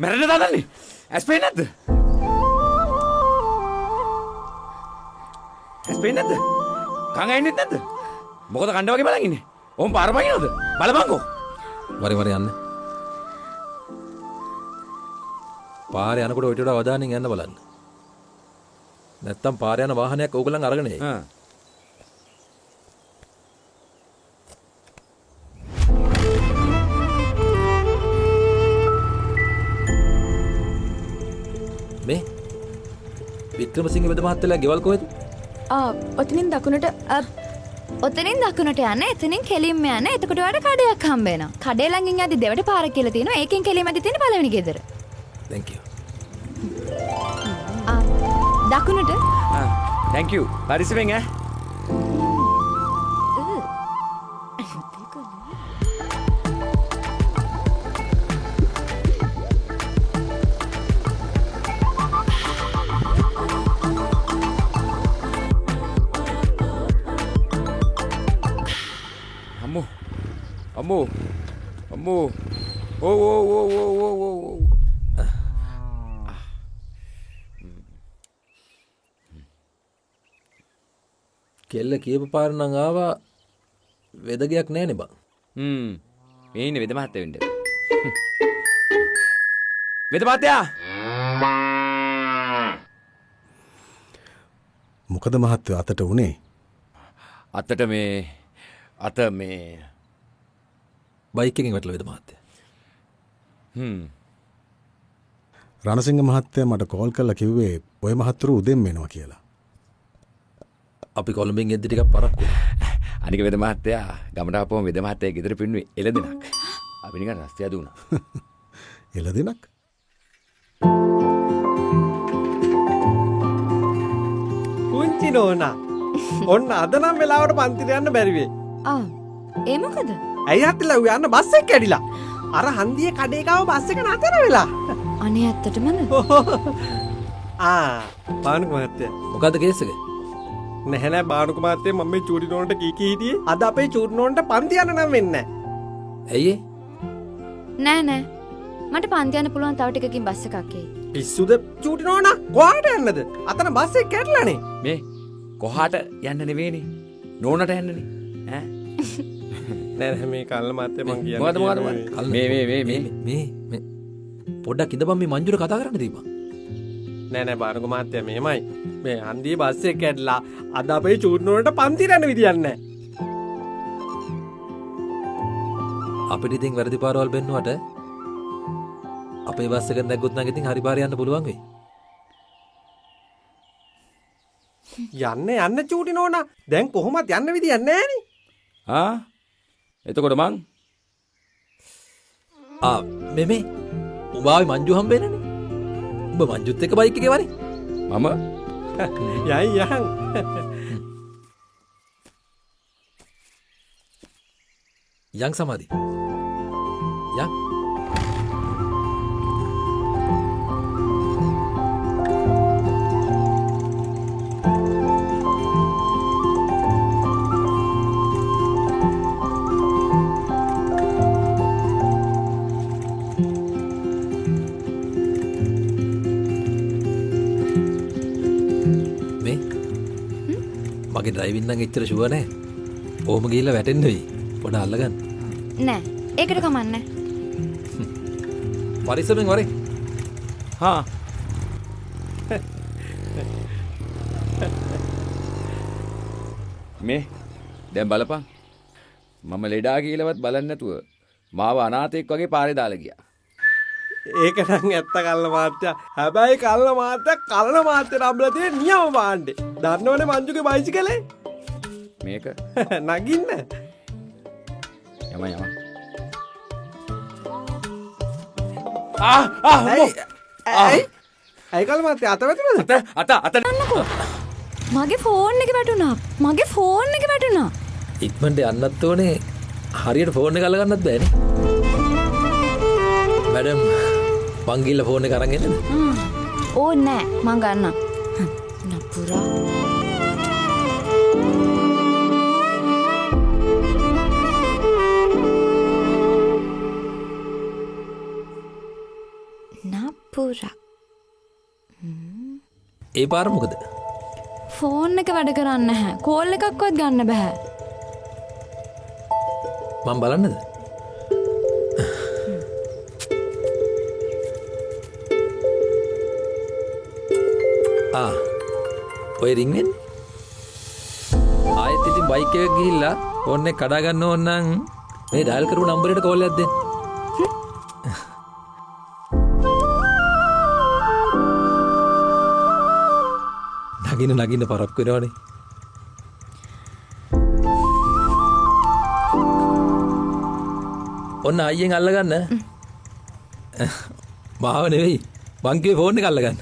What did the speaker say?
මැරෙන්න දාන්නේ. ඇස් පේන්නේ නැද්ද? ඇස් පේන්නේ නැද්ද? කන් ඇහෙන්නේ නැද්ද? මොකද කණ්ඩ වගේ බලන් ඉන්නේ? ඕම් පාර පයින්නවද? බලපන්කෝ. වරි යන්න. පාරේ යනකොට ඔය ටිකට අවධානයෙන් යන්න බලන්න. නැත්තම් පාරේ යන වාහනයක් ඕගොල්ලන් අරගෙන එයි. මේ වික්‍රමසිංහ වෙද මහත්තයාලා ගෙවල් කොහෙද? ඔතනින් දකුණට යන්න එතනින් කෙලින්ම යන්න. එතකොට ඔයාලට කඩයක් හම්බ වෙනවා. කඩේ ළඟින් යද්දි දෙවට පාර කියලා තියෙනවා. ඒකෙන් කෙලින්ම යද්දි තියෙන පළවෙනි ගෙදර. Thank you. දකුණට. Thank you. පරිස්සමෙන් ඈ. අම්මෝ. ඕ. කෙල්ල කියපු පාර නම් ආවා වෙදගයක් නෑනේ බං. මේ ඉන්නේ වෙද මහත්තයා වෙන්න. වෙද මහත්තයා. මොකද මහත්තයා අතට උනේ? අත මේ බයික් එකකින් වැටලා වෙද මහත්තයා. රණසිංහ මහත්තයා මට කෝල් කරලා කිව්වේ ඔය මහත්තුරු උදෙන් එනවා කියලා. අපි කොළඹින් එද්දි ටිකක් පරක්කු. අනික වෙද මහත්තයා ගමට ආපුවම වෙද මහත්තයා ගෙදර පින්නුවේ එළදෙනක්. අපි නිකන් රස්තිය දුණා. එළදෙනක්? කුංචි නෝනා. ඔන්න අද නම් වෙලාවට පන්තිට යන්න බැරි වෙයි. ඒ මොකද? ඇයි අතලා යන්න බස් එක කැඩිලා. අර හන්දියේ කඩේ ගාව බස් එක නතර වෙලා. අනේ ඇත්තටමද? බානුක මහත්තයා. මොකද්ද කේස් එක? නැහැ නෑ බානුක මහත්තයා මම මේ චූටි නෝනට කී හිටියේ. අද අපේ චූටි නෝනට පන්ති යන්න නම් වෙන්නේ නැහැ. ඇයි නෑ. මට පන්ති යන්න පුළුවන් තව ටිකකින් බස් එකක් එයි. පිස්සුද චූටි නෝනා? කොහාට යන්නද? අතන බස් එක කැඩලානේ. මේ කොහාට යන්න නෙවෙයිනේ. නෝනට යන්නනේ. ඈ නෑ මේ කල්ල මහත්තයා මං කියන්නේ. මොකද මේ පොඩ්ඩක් ඉඳපන් මේ මංජුර කතා කරන්න දීපන්. නෑ බානුක මහත්තයා මෙහෙමයි. මේ හන්දියේ බස් එක කැඩලා අද අපේ චූටි නෝනට පන්තිට යන්න විදියක් නෑ. අපිට ඉතින් වැරදි පාරවල් බෙන්නුවට අපේ බස් එක නැග්ගොත් නම් ඉතින් හරි පාරේ යන්න පුළුවන් වෙයි. යන්න චූටි නෝනා. දැන් කොහොමද යන්න විදියක් නෑනේ. එතකොට මං මේ උඹාවේ මංජු හම්බෙන්නනේ. උඹ මංජුත් එක්ක බයික් එකේ වරේ. මම යන්. යන් සමාධි. යන්. මගේ ඩ්‍රයිවිං නම් එච්චර ෂුවර් නෑ. කොහොම ගිහිල්ලා වැටෙන්න වෙයි. පොඩ අල්ලගන්න. නෑ. ඒකට කමන්නේ. පරිස්සමෙන් වරේ. මේ දැන් බලපන්. මම ලෙඩා කියලාවත් බලන්නේ නැතුව මාව අනාථයෙක් වගේ පාරේ දාලා ගියා. ඒක නම් ඇත්ත කල්ල මහත්තයා. හැබැයි කල්ල මහත්තයා නම්බලා තියෙන නියම බාණ්ඩේ. දන්නවනේ මංජුගේ බයිසිකලේ? මේක නගින්න. යම. ඇයි කල්ල මහත්තයා අත වැටුණාද? අත මගේ ෆෝන් එක වැටුණා. ඉක්මනට යන්නත් ඕනේ. හරියට ෆෝන් එක අල්ලගන්නත් බෑනේ. මැඩම් මං ගිහලා ෆෝන් එක අරන් එන්නද? ඕ නෑ මං ගන්නම්. නපුරා. පූරා. ඒ පාර මොකද? ෆෝන් එක වැඩ කරන්නේ නැහැ. කෝල් එකක්වත් ගන්න බෑ. මම බලන්නද? ඔය රින් වෙන්නේ? ආයෙත් ඉතින් බයික් එක ගිහිල්ලා ෆෝන් එක කඩා ගන්න ඕන නම් මේ ඩයල් කරපු නම්බරයට කෝල් එකක් දෙන්න. නගින්න පරක් වෙනවනේ. ඔන්න අයියෙන් අල්ලගන්න. මාව නෙවෙයි. බංකේ ෆෝන් එක අල්ලගන්න.